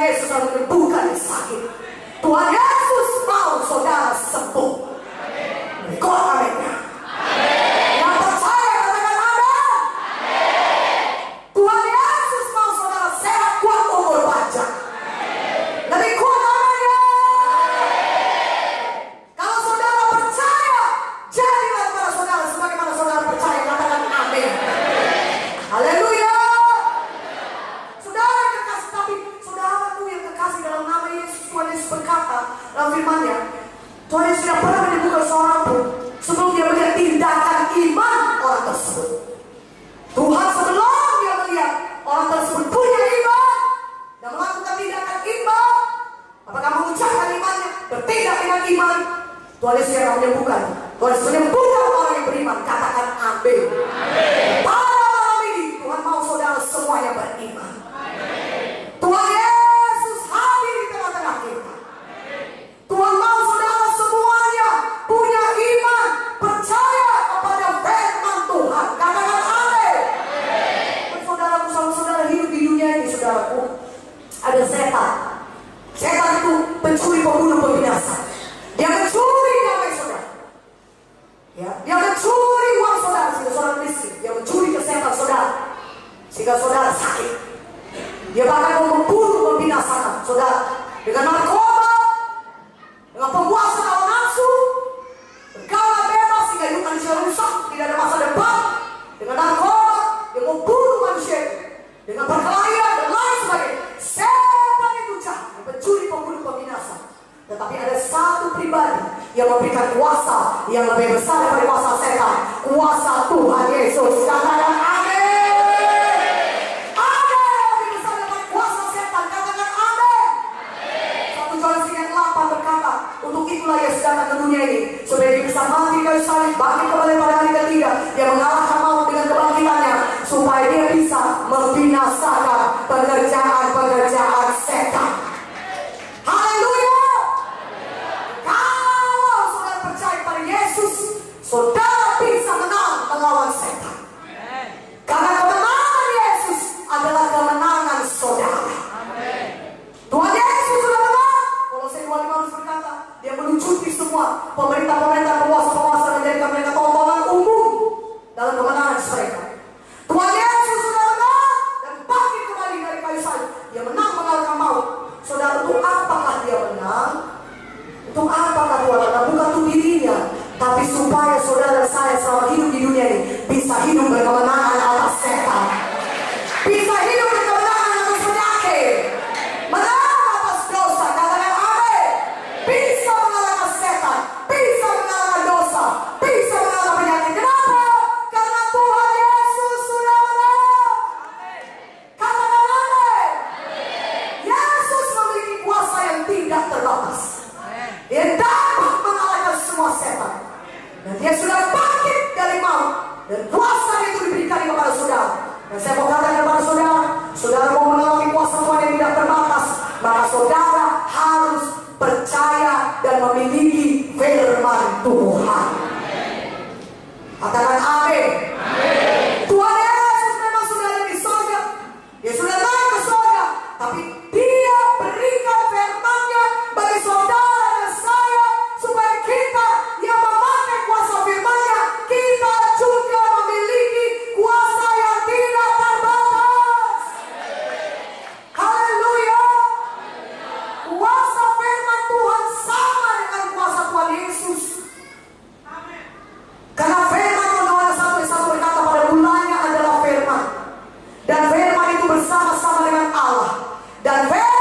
Yesus akan menyembuhkan yang sakit. Tuhan Yesus mau saudara sembuh. Kau amin. Yang percaya katakan amin. Tuhan Yesus mau saudara sehat, kuat, umur panjang. Lebih kuat namanya. Kalau saudara percaya, jadilah kepada saudara sebagaimana saudara percaya. Katakan amin. Haleluya. Saudara kekasih, tapi saudaraku yang kekasih dalam nama Yesus, Tuhan Yesus berkata dalam firman-Nya, Tuhan Yesus tidak pernah menyembuhkan seorang pun sebelum dia melihat tindakan iman orang tersebut. Tuhan sebelum dia melihat orang tersebut punya iman dan melakukan tindakan iman, apakah mengucapkan imannya, bertindak dengan iman, Tuhan Yesus yang menyembuhkan. Tuhan Yesus menyembuhkan orang yang beriman. Katakan amin. Pada malam ini Tuhan mau saudara semuanya beriman. Tuhan Yesus hadir di tengah-tengah kita. Tuhan mau saudara semuanya punya iman, percaya kepada firman Tuhan. Katakan amin. Saudaraku, saudara hidup di dunia ini, saudaraku, ada setan. Setan itu pencuri, pembunuh, pembinasa. Dia mencuri damai saudara. Ya, dia mencuri uang saudara sehingga saudara miskin. Dia mencuri kesehatan saudara sehingga saudara sakit. Dia bahkan mau membunuh, membinasakan saudara dengan narkoba, dengan penguasaan hawa nafsu, bergaul bebas sehingga hidup manusia rusak, tidak ada masa depan. Dengan narkoba, dia mau bunuh manusia dengan perkelahian dan lain sebagainya. Setan itu jahat, pencuri, pembunuh, pembinasa. Tetapi ada satu pribadi yang memberikan kuasa yang lebih besar daripada kuasa setan, kuasa Tuhan Yesus. Katakan amin. Ada yang lebih besar daripada kuasa setan. Katakan amin. 1 Yohanes 3:8 berkata, untuk itulah Yesus datang ke dunia ini supaya dia bisa mati di kayu salib, bangkit kembali pada hari ketiga. Dia mengalahkan maut dengan kebangkitannya supaya dia bisa membinasakan pekerjaan-pekerjaan setan. Haleluya. Kalau saudara percaya pada Yesus, saudara bisa menang melawan setan. Karena kemenangan Yesus adalah kemenangan saudara. Tuhan Yesus sudah menang. Kolose 2:5 berkata, dia melucuti semua pemerintah-pemerintah, penguasa-penguasa, menjadikan mereka tontonan umum dalam kemenangan mereka. Tuhan Yesus sudah menang dan bangkit kembali dari kayu salib. Dia menang mengalahkan maut. Saudara, untuk apakah dia menang? Untuk apakah Tuhan menang? Bukan untuk dirinya, tapi supaya saudara dan saya selama hidup di dunia ini bisa hidup berkemenangan atas setan, bisa hidup berkemenangan atas penyakit, menang atas dosa. Katakan amin. Bisa mengalahkan setan, bisa mengalahkan dosa, bisa mengalahkan penyakit. Kenapa? Karena Tuhan Yesus sudah menang. Katakan amin. Yesus memiliki kuasa yang tidak terbatas. Dia dapat mengalahkan semua setan. Dan dia sudah bangkit dari maut. Dan kuasa itu diberikan kepada saudara. Dan saya mau katakan kepada saudara, saudara mau mengalami kuasa Tuhan yang tidak terbatas, maka saudara harus percaya dan memiliki firman Tuhan. Katakan amin. Tuhan Yesus memang sudah ada di surga. Dia sudah naik ke surga. Tapi dia berikan firman-Nya bagi saudara dan saya, supaya kita yang memakai kuasa firman-Nya, kita juga memiliki kuasa yang tidak terbatas. Haleluya. Kuasa firman Tuhan sama dengan kuasa Tuhan Yesus. Karena firman Yohanes 1:1 berkata, pada mulanya adalah firman, dan firman itu bersama-sama dengan Allah, dan firman